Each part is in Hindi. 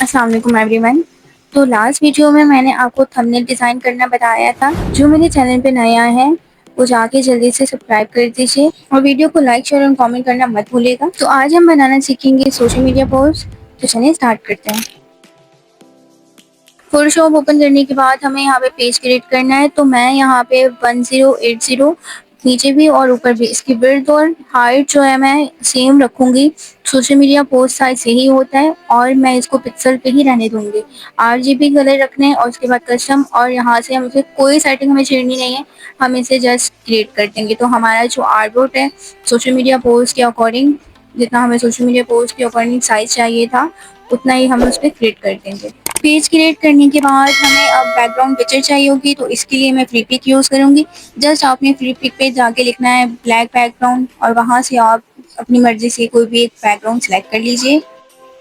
अस्सलाम वालेकुम एवरीवन। तो लास्ट वीडियो में मैंने आपको थंबनेल डिज़ाइन करना बताया था। जो मेरे चैनल पे नया है वो जाके जल्दी से सब्सक्राइब कर दीजिए और वीडियो को लाइक शेयर और कमेंट करना मत भूलिएगा। तो आज हम बनाना सीखेंगे सोशल मीडिया पोस्ट। तो चलिए स्टार्ट करते हैं। फोटोशॉप ओपन करने के बाद हमें यहाँ पे पेज क्रिएट करना है। तो मैं यहाँ पे 1080 नीचे भी और ऊपर भी इसकी विड्थ और हाइट जो है मैं सेम रखूंगी। सोशल मीडिया पोस्ट साइज यही होता है और मैं इसको पिक्सल पे ही रहने दूंगी। RGB कलर रखने हैं और उसके बाद कस्टम, और यहाँ से हम इसे कोई सेटिंग हमें छेड़नी नहीं है, हम इसे जस्ट क्रिएट कर देंगे। तो हमारा जो आर्टबोर्ड है सोशल मीडिया पोस्ट के अकॉर्डिंग, जितना हमें सोशल मीडिया पोस्ट के अकॉर्डिंग साइज चाहिए था उतना ही हम उस पर क्रिएट कर देंगे। पेज क्रिएट करने के बाद हमें अब बैकग्राउंड पिक्चर चाहिए होगी, तो इसके लिए मैं फ्री पिक यूज़ करूँगी। जस्ट आपने फ्री पिक पे जाके लिखना है ब्लैक बैकग्राउंड और वहाँ से आप अपनी मर्ज़ी से कोई भी एक बैकग्राउंड सेलेक्ट कर लीजिए।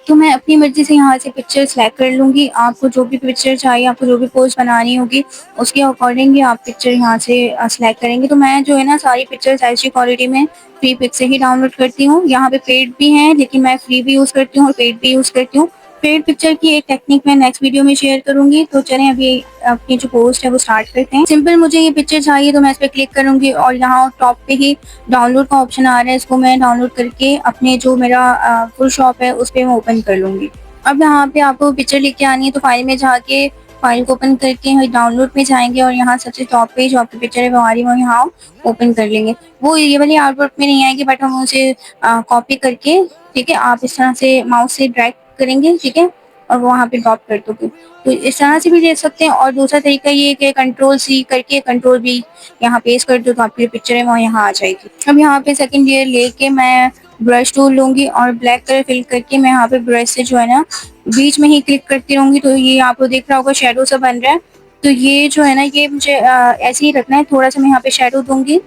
तो मैं अपनी मर्ज़ी से यहाँ से पिक्चर सेलेक्ट कर लूँगी। आपको जो भी पिक्चर चाहिए, आपको जो भी पोस्ट बनानी होगी उसके अकॉर्डिंग ही आप पिक्चर यहाँ से सेलेक्ट करेंगे। तो मैं जो है ना सारी पिक्चर्स एचडी क्वालिटी में फ्री पिक से ही डाउनलोड करती हूँ। यहाँ पे पेड भी हैं लेकिन मैं फ्री भी यूज़ करती हूँ और पेड भी यूज़ करती हूँ। पेड पिक्चर की एक टेक्निक मैं नेक्स्ट वीडियो में शेयर करूंगी। तो चलें अभी अपनी जो पोस्ट है वो स्टार्ट करते हैं। सिंपल मुझे ये पिक्चर चाहिए तो मैं इस पर क्लिक करूंगी और यहाँ टॉप पे ही डाउनलोड का ऑप्शन आ रहा है, इसको मैं डाउनलोड करके अपने जो मेरा फुल शॉप है उस पर मैं ओपन कर लूंगी। अब यहाँ पे आपको पिक्चर लेके आनी है तो फाइल में जाके फाइल को ओपन करके डाउनलोड में जाएंगे और यहाँ सबसे टॉप पे जो आपकी पिक्चर है वो आ रही है, वो यहाँ ओपन कर लेंगे। वो ये वाली आर्टवर्क में नहीं आएगी बट हम उसे कॉपी करके, ठीक है, आप इस तरह से माउस से ड्रैग करेंगे, ठीक है, और वो वहाँ पे ड्रॉप कर दोगे। तो इस तरह से भी ले सकते हैं। और दूसरा तरीका ये है कि कंट्रोल C करके कंट्रोल V यहाँ पेस्ट कर दो तो आपकी पिक्चर है वो यहाँ आ जाएगी। अब यहाँ पे सेकंड लेयर लेके मैं ब्रश टूल लूंगी और ब्लैक कलर फिल करके मैं यहाँ पे ब्रश से जो है ना बीच में ही क्लिक करती रहूंगी। तो ये आपको दिख रहा होगा शेडो सा बन रहा है। तो ये जो है ना ये मुझे ऐसे ही रखना है। थोड़ा सा मैं यहाँ पे शेडो दूंगी।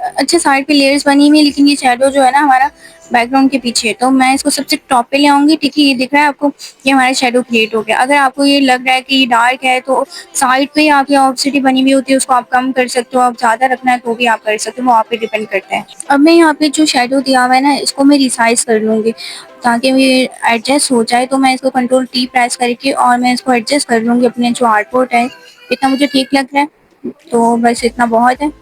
अच्छा, साइड पे लेयर्स बनी हुई है लेकिन ये शैडो जो है ना हमारा बैकग्राउंड के पीछे है, तो मैं इसको सबसे टॉप पे ले आऊंगी। ठीक है, ये दिख रहा है आपको, ये हमारा शैडो क्रिएट हो गया। अगर आपको ये लग रहा है कि ये डार्क है तो साइड पे आपकी ऑप्सिटी बनी हुई होती है, उसको आप कम कर सकते हो। आप ज्यादा रखना है तो भी आप कर सकते हो, वो आप पे डिपेंड करता है। अब मैं यहाँ पे जो शैडो दिया हुआ है ना इसको मैं रिसाइज कर लूंगी ताकि ये एडजस्ट हो जाए। तो मैं इसको कंट्रोल T प्रेस करके और मैं इसको एडजस्ट कर लूंगी अपने जो आर्टबोर्ड है। इतना मुझे ठीक लग रहा है तो बस इतना बहुत है।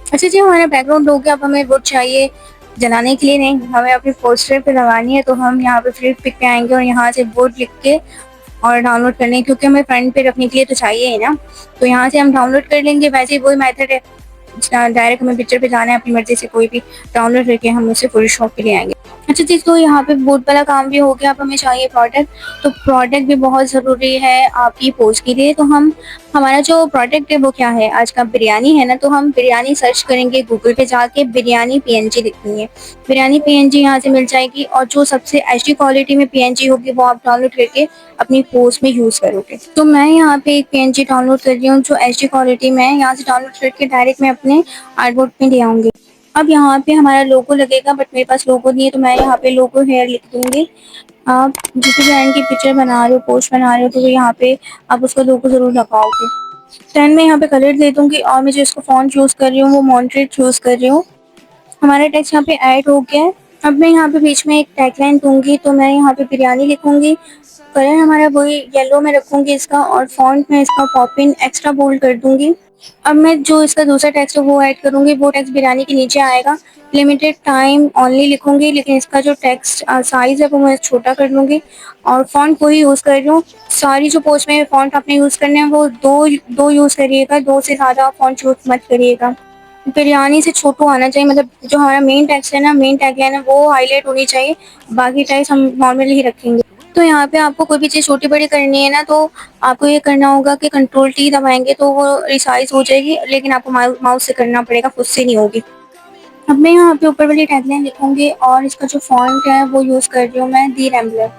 अच्छा जी, हमारा बैकग्राउंड हो गया। अब हमें वुड चाहिए जलाने के लिए, नहीं, हमें अपने पोस्टर पे लगानी है। तो हम यहाँ पे फ्लिप पिक पे आएंगे और यहाँ से वुड लिख के और डाउनलोड कर लेंगे क्योंकि हमें फ्रंट पे रखने के लिए तो चाहिए ही ना। तो यहाँ से हम डाउनलोड कर लेंगे। वैसे ही वही मेथड है, डायरेक्ट हमें पिक्चर पे जाना है, अपनी मर्जी से कोई भी डाउनलोड करके हम उसे फुल शॉप पे ले आएंगे। अच्छा जी, तो यहाँ पे बोर्ड वाला काम भी हो गया। अब हमें चाहिए प्रोडक्ट। तो प्रोडक्ट भी बहुत ज़रूरी है आपकी पोस्ट के लिए। तो हम हमारा जो प्रोडक्ट है वो क्या है, आज का बिरयानी है ना, तो हम बिरयानी सर्च करेंगे गूगल पे जाके। बिरयानी PNG लिखनी है, बिरयानी PNG यहाँ से मिल जाएगी। और जो सबसे HD क्वालिटी में PNG होगी वो आप डाउनलोड करके अपनी पोस्ट में यूज़ करोगे। तो मैं यहाँ पे एक PNG डाउनलोड कर रही हूँ जो HD क्वालिटी में है। यहाँ से डाउनलोड करके डायरेक्ट मैं अपने आर्टबोर्ड में ले आऊँगी। अब यहाँ पे हमारा लोगो लगेगा बट मेरे पास लोगो नहीं है, तो मैं यहाँ पे लोगो हेयर लिख दूंगी। आप जिस ब्रांड की पिक्चर बना रहे हो, पोस्ट बना रहे हो, तो यहाँ पे आप उसका लोगो जरूर लगाओगे। देन मैं यहाँ पे कलर दे दूंगी और मैं जो इसको फॉन्ट यूज़ कर रही हूँ वो मॉन्ट्रेट चूज़ कर रही हूँ। हमारा टेक्स्ट यहाँ पे ऐड हो गया है। अब मैं यहाँ पे बीच में एक टैगलाइन दूंगी। तो मैं यहाँ पे बिरयानी लिखूंगी। कलर हमारा वही येलो में रखूंगी इसका, और फॉन्ट में इसका पॉपिन एक्स्ट्रा बोल्ड कर दूंगी। अब मैं जो इसका दूसरा टेक्स्ट है वो ऐड करूंगी। वो टेक्स्ट बिरयानी के नीचे आएगा। लिमिटेड टाइम ओनली लिखूंगी, लेकिन इसका जो टेक्स्ट साइज है वो मैं छोटा कर लूंगी। और फॉन्ट वही यूज़ कर रही हूँ। सारी जो पोस्ट में फॉन्ट आपने यूज़ करने हैं वो दो दो यूज़ करिएगा, दो से ज़्यादा फॉन्ट यूज़ मत करिएगा। बिरयानी से छोटू आना चाहिए, मतलब जो हमारा मेन टेक्स्ट है ना, मेन टैगलाइन है, वो हाईलाइट होनी चाहिए। बाकी टेक्स्ट हम नॉर्मली ही रखेंगे। तो यहाँ पे आपको कोई भी चीज़ छोटी बड़ी करनी है ना, तो आपको ये करना होगा कि कंट्रोल T दबाएंगे तो वो रिसाइज हो जाएगी, लेकिन आपको माउस से करना पड़ेगा, खुद से नहीं होगी। अब मैं यहाँ पे ऊपर वाली टैगलाइन लिखूंगी और इसका जो फॉन्ट है वो यूज़ कर रही हूँ मैं दी रैम्बलर।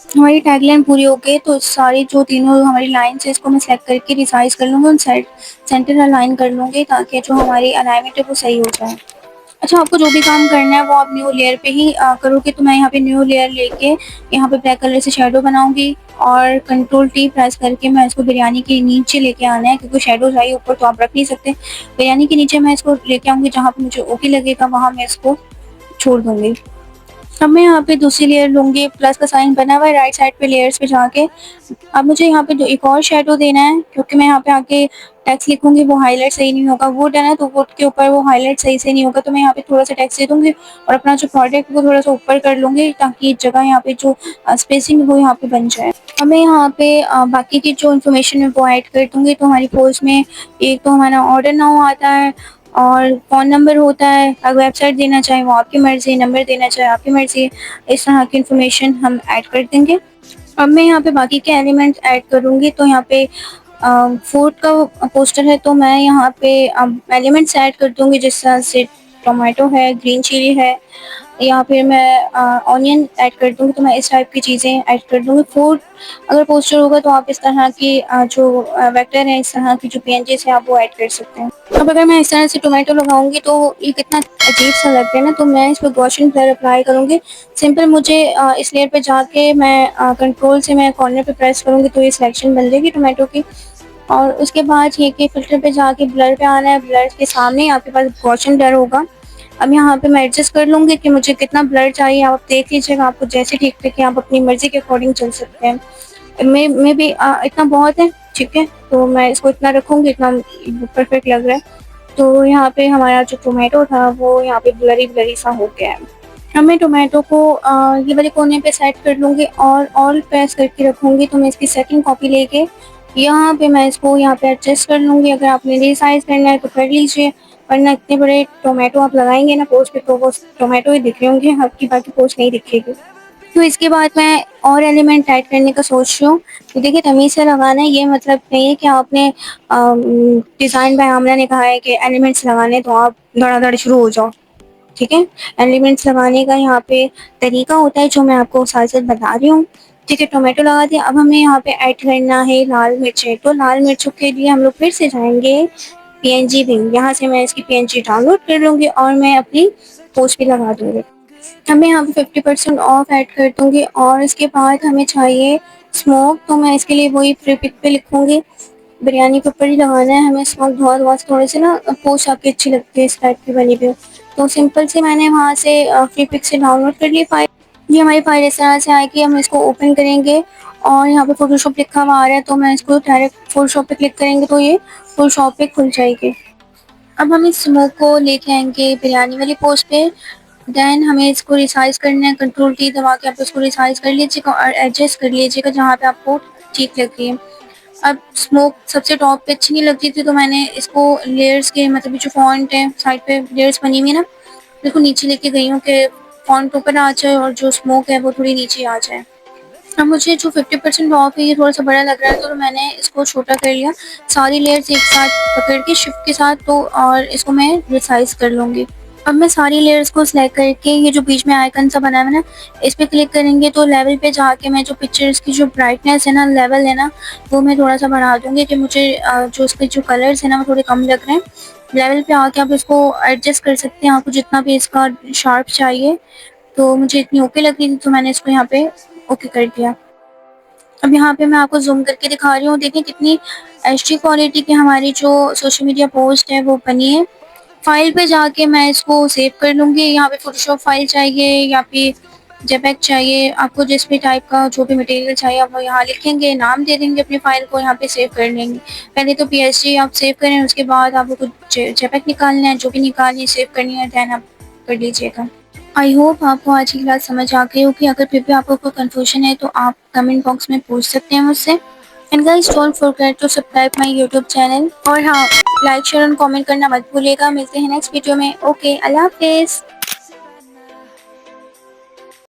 हमारी टैगलाइन पूरी हो गई तो सारी जो तीनों हमारी लाइन्स है इसको मैं सेलेक्ट करके रिसाइज कर लूँगी और सेंटर अलाइन कर लूँगी ताकि जो हमारी अलाइनमेंट है वो सही हो जाए। अच्छा, आपको जो भी काम करना है वो आप न्यू लेयर पे ही करोगे। तो मैं यहाँ पे न्यू लेयर लेके यहाँ पे ब्लैक कलर से शेडो बनाऊंगी और कंट्रोल T प्रेस करके मैं इसको बिरयानी के नीचे लेके आना है, क्योंकि शेडोज आई ऊपर तो आप रख नहीं सकते। बिरयानी के नीचे मैं इसको लेके आऊँगी, जहाँ पे मुझे ओके लगेगा वहाँ मैं इसको छोड़ दूँगी। अब मैं यहाँ पे दूसरी लेयर लूँगी, प्लस का साइन बना हुआ है राइट साइड पे लेयर्स पे जाके। अब मुझे यहाँ पे एक और शैडो देना है, क्योंकि मैं यहाँ पे आके टेक्स्ट लिखूँगी वो हाइलाइट सही नहीं होगा। वुड है ना, तो वुड के ऊपर वो हाइलाइट सही से नहीं होगा, तो मैं यहाँ पे थोड़ा-सा टेक्स्ट दे दूँगी और अपना जो प्रोडक्ट वो थोड़ा-सा ऊपर कर लूँगी, ताकि जगह यहाँ पे जो स्पेसिंग वो यहाँ पे बन जाए। अब मैं यहाँ पे बाकी की जो इन्फॉर्मेशन है वो ऐड कर दूँगी। तो हमारी पोस्ट में एक तो हमारा ऑर्डर नाउ आता है और फ़ोन नंबर होता है। अगर वेबसाइट देना चाहें वो आपकी मर्ज़ी, नंबर देना चाहें आपकी मर्ज़ी। इस तरह की इन्फॉर्मेशन हम ऐड कर देंगे। अब मैं यहाँ पे बाकी के एलिमेंट्स ऐड करूँगी, तो यहाँ पे फूड का पोस्टर है, तो मैं यहाँ पे एलिमेंट्स ऐड कर दूँगी, जिस तरह से टोमेटो है, ग्रीन चिली है, या फिर मैं ऑनियन ऐड कर दूँगी। तो मैं इस टाइप की चीज़ें ऐड कर दूँगी। फूड अगर पोस्टर होगा तो आप इस तरह की जो वेक्टर है, इस तरह की जो पेजेस हैं, आप वो ऐड कर सकते हैं। अब अगर मैं इस तरह से टोमेटो लगाऊँगी तो ये कितना अजीब-सा लग रहा है ना, तो मैं इस पे गॉसियन ब्लर अप्लाई करूँगी। सिंपल मुझे इस लेयर पे जाके मैं कंट्रोल से मैं कॉर्नर पे प्रेस करूँगी, तो ये सिलेक्शन बन जाएगी टोमेटो की। और उसके बाद ये कि फ़िल्टर पे जाके ब्लर पे आना है, ब्लर के सामने ही आपके पास गॉसियन ब्लर होगा। अब यहाँ पे मैं एडजस्ट कर लूँगी कि मुझे कितना ब्लर चाहिए, आप देख लीजिएगा, आपको जैसे ठीक लगे आप अपनी मर्ज़ी के अकॉर्डिंग चल सकते हैं। मैं भी इतना बहुत है, ठीक है? तो मैं इसको इतना रखूँगी, इतना परफेक्ट लग रहा है। तो यहाँ पे हमारा जो टोमेटो था वो यहाँ पे ब्लरी-ब्लरी सा हो गया है। अब मैं टोमेटो को ये वाले कोने पे सेट कर लूँगी और ऑल प्रेस करके रखूँगी, तो मैं इसकी सेकंड कॉपी लेके यहाँ पे मैं इसको यहाँ पे एडजस्ट कर लूँगी। अगर आपने रीसाइज़ करना है तो कर लीजिए, वरना इतने बड़े टोमेटो आप लगाएँगे ना पोस्ट पे, तो वो टोमेटो ही दिख रहे होंगे, आपकी बाकी पोस्ट नहीं दिखेगी। तो इसके बाद मैं और एलिमेंट ऐड करने का सोच रही हूँ। तो देखिए, तमीज़ से लगाना है, ये मतलब नहीं है कि आपने डिज़ाइन बाय आमना ने कहा है कि एलिमेंट्स लगाने हैं तो आप धड़ाधड़ शुरू हो जाओ, ठीक है? एलिमेंट्स लगाने का यहाँ पे तरीका होता है, जो मैं आपको साथ-साथ बता रही हूँ। ठीक है, टोमेटो लगा दिया। अब हमें यहाँ पे ऐड करना है लाल मिर्चें, तो लाल मिर्चों के लिए हम लोग फिर से जाएँगे पीएनजी बिन, यहाँ से मैं इसकी पीएनजी डाउनलोड कर लूँगी और मैं अपनी पोस्ट पे लगा दूँगी। अब मैं यहाँ पे 50% ऑफ ऐड कर दूँगी और इसके बाद हमें चाहिए स्मोक, तो मैं इसके लिए वही फ्री पिक पे लिखूँगी। बिरयानी के ऊपर ही लगाना है हमें स्मोक, बहुत थोड़े से ना पोस्ट आपकी अच्छी लगती है इस टाइप की बनी हुई। तो सिंपल से मैंने वहाँ से फ्री पिक से डाउनलोड कर ली फाइल। ये हमारी फाइल इस तरह से आएगी, हम इसको ओपन करेंगे और यहाँ पे फ़ोटोशॉप लिखा हुआ आ रहा है, तो मैं इसको डायरेक्ट फ़ोटोशॉप पे क्लिक करेंगे तो ये फ़ोटोशॉप पे खुल जाएगी। अब हम इस स्मोक को लेके आएँगे बिरयानी वाली पोस्ट पे। देन हमें इसको रिसाइज़ करना है, कंट्रोल की दबा के आप इसको रिसाइज़ कर लीजिएगा और एडजस्ट कर लीजिएगा जहाँ पे आपको ठीक लग रही है। अब स्मोक सबसे टॉप पे अच्छी नहीं लगती थी, तो मैंने इसको लेयर्स के मतलब ये जो फ़ॉन्ट है साइड पे लेयर्स बनी हुई है ना, इसको नीचे लेके गई हूँ कि फ़ॉन्ट ऊपर आ जाए और जो स्मोक है वो थोड़ी नीचे आ जाए। अब मुझे जो 50% ऑफ है ये थोड़ा-सा बड़ा लग रहा है, तो मैंने इसको छोटा कर लिया। सारी लेयर्स एक साथ पकड़ के शिफ्ट के साथ, तो और इसको मैं रिसाइज़ कर लूँगी। अब मैं सारी लेयर्स को सिलेक्ट करके ये जो बीच में आइकन सा बना हुआ है ना, इस पे क्लिक करेंगे तो लेवल पे जाके मैं जो पिक्चर्स की जो ब्राइटनेस है ना, लेवल है ना, वो मैं थोड़ा-सा बढ़ा दूँगी कि मुझे जो उसके जो कलर्स हैं ना वो थोड़े कम लग रहे हैं। लेवल पे आके आप इसको एडजस्ट कर सकते हैं, आपको जितना भी इसका शार्प चाहिए। तो मुझे इतनी ओके लग रही थी, तो मैंने इसको यहाँ पे ओके कर दिया। अब यहाँ पे मैं आपको ज़ूम करके दिखा रही हूँ, देखें कितनी एचडी क्वालिटी की हमारी जो सोशल मीडिया पोस्ट है वो बनी है। फाइल पे जाके मैं इसको सेव कर लूँगी, यहाँ पे फ़ोटोशॉप फाइल चाहिए या फिर जेपेग चाहिए, आपको जिस भी टाइप का जो भी मटेरियल चाहिए आप वो यहाँ लिखेंगे, नाम दे देंगे अपनी फ़ाइल को, यहाँ पे सेव कर लेंगे। पहले तो पीएसडी आप सेव करें, उसके बाद आपको जेपेग निकालना है, जो भी निकालनी है सेव करनी है, देन आप कर लीजिएगा। आई होप आपको आज की क्लास समझ आ गई होगी। अगर फिर भी आपको कोई कन्फ्यूजन है तो आप कमेंट बॉक्स में पूछ सकते हैं मुझसे। And guys, don't forget to subscribe my YouTube channel और हाँ, लाइक शेयर और कमेंट करना मत भूलिएगा। मिलते हैं नेक्स्ट वीडियो में। ओके, अल्लाह हाफिज़।